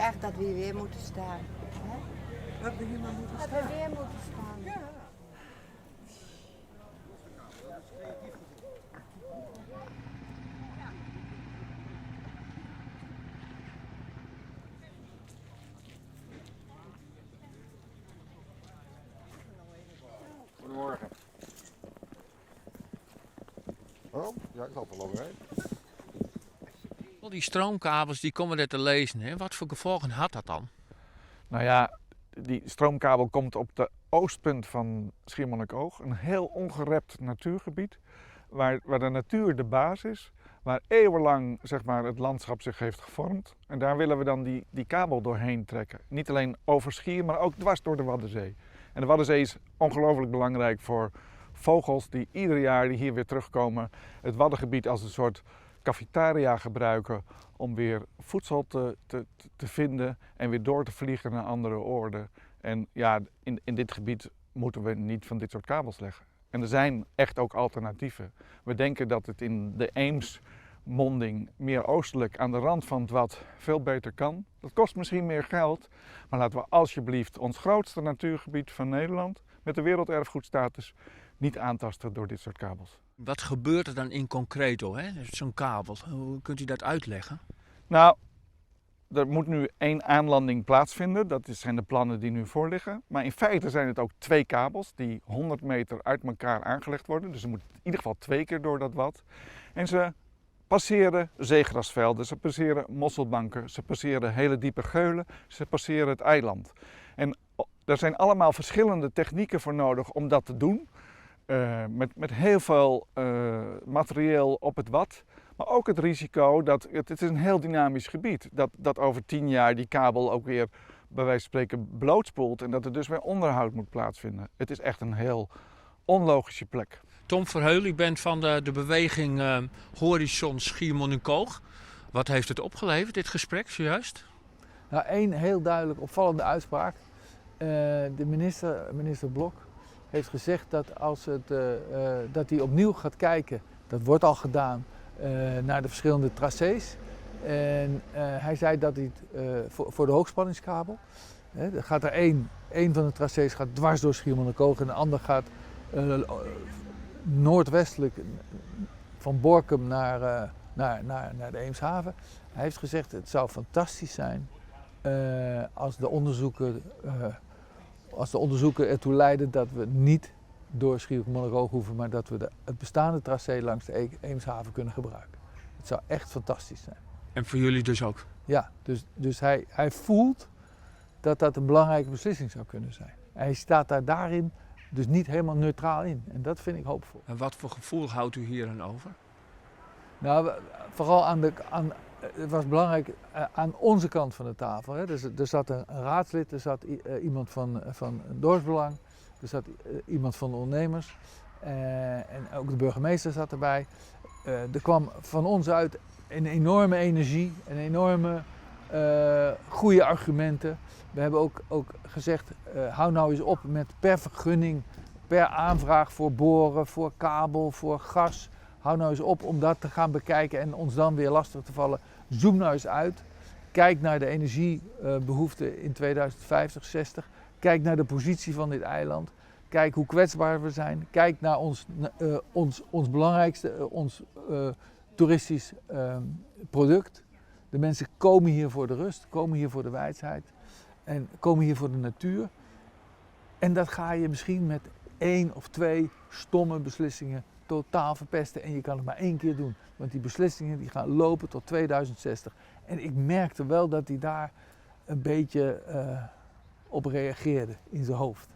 echt dat we hier weer moeten staan. Hè? Dat we hier maar moeten Dat staan. we weer moeten staan. Ja. Goedemorgen. Oh, ja, ik loop wel overheen. Al die stroomkabels die komen er te lezen. Hè? Wat voor gevolgen had dat dan? Nou ja, die stroomkabel komt op de oostpunt van Schiermonnikoog. Een heel ongerept natuurgebied. Waar de natuur de baas is. Waar eeuwenlang zeg maar, het landschap zich heeft gevormd. En daar willen we dan die kabel doorheen trekken. Niet alleen over Schier, maar ook dwars door de Waddenzee. En de Waddenzee is ongelooflijk belangrijk voor vogels die ieder jaar hier weer terugkomen. Het Waddengebied als een soort cafetaria gebruiken om weer voedsel te vinden en weer door te vliegen naar andere oorden. En ja, in dit gebied moeten we niet van dit soort kabels leggen. En er zijn echt ook alternatieven. We denken dat het in de Eemsmonding meer oostelijk aan de rand van het Wad veel beter kan. Dat kost misschien meer geld, maar laten we alsjeblieft ons grootste natuurgebied van Nederland met de werelderfgoedstatus niet aantasten door dit soort kabels. Wat gebeurt er dan in concreto, hè? Zo'n kabel? Hoe kunt u dat uitleggen? Nou, er moet nu 1 aanlanding plaatsvinden. Dat zijn de plannen die nu voorliggen. Maar in feite zijn het ook 2 kabels die 100 meter uit elkaar aangelegd worden. Dus ze moeten in ieder geval 2 keer door dat wad. En ze passeren zeegrasvelden, ze passeren mosselbanken, ze passeren hele diepe geulen, ze passeren het eiland. En er zijn allemaal verschillende technieken voor nodig om dat te doen. Met heel veel materieel op het wad. Maar ook het risico dat het is een heel dynamisch gebied. Dat over 10 jaar die kabel ook weer bij wijze van spreken blootspoelt. En dat er dus weer onderhoud moet plaatsvinden. Het is echt een heel onlogische plek. Tom Verheul, u bent van de beweging Horizon Schiermonnikoog. Wat heeft het opgeleverd, dit gesprek zojuist? Nou, 1 heel duidelijk opvallende uitspraak. De minister Blok heeft gezegd dat als dat hij opnieuw gaat kijken, dat wordt al gedaan, naar de verschillende tracés. En hij zei dat hij voor de hoogspanningskabel, er gaat er één van de tracés gaat dwars door Schiermonnikoog en de ander gaat noordwestelijk van Borkum naar de Eemshaven. Hij heeft gezegd het zou fantastisch zijn als de onderzoeken ertoe leiden dat we niet door Schiermonnikoog hoeven, maar dat we het bestaande tracé langs de Eemshaven kunnen gebruiken. Het zou echt fantastisch zijn. En voor jullie dus ook? Ja, dus hij voelt dat dat een belangrijke beslissing zou kunnen zijn. Hij staat daarin dus niet helemaal neutraal in. En dat vind ik hoopvol. En wat voor gevoel houdt u hier aan over? Nou, vooral het was belangrijk aan onze kant van de tafel. Hè. Dus er zat een raadslid, er zat iemand van dorpsbelang, er zat iemand van de ondernemers en ook de burgemeester zat erbij. Er kwam van ons uit een enorme energie, een enorme goede argumenten. We hebben ook gezegd, hou nou eens op met per vergunning, per aanvraag voor boren, voor kabel, voor gas. Hou nou eens op om dat te gaan bekijken en ons dan weer lastig te vallen. Zoom nou eens uit. Kijk naar de energiebehoeften in 2050, 60. Kijk naar de positie van dit eiland. Kijk hoe kwetsbaar we zijn. Kijk naar ons belangrijkste, ons toeristisch product. De mensen komen hier voor de rust, komen hier voor de wijsheid en komen hier voor de natuur. En dat ga je misschien met 1 of 2 stomme beslissingen totaal verpesten. En je kan het maar 1 keer doen. Want die beslissingen die gaan lopen tot 2060. En ik merkte wel dat hij daar een beetje op reageerde in zijn hoofd.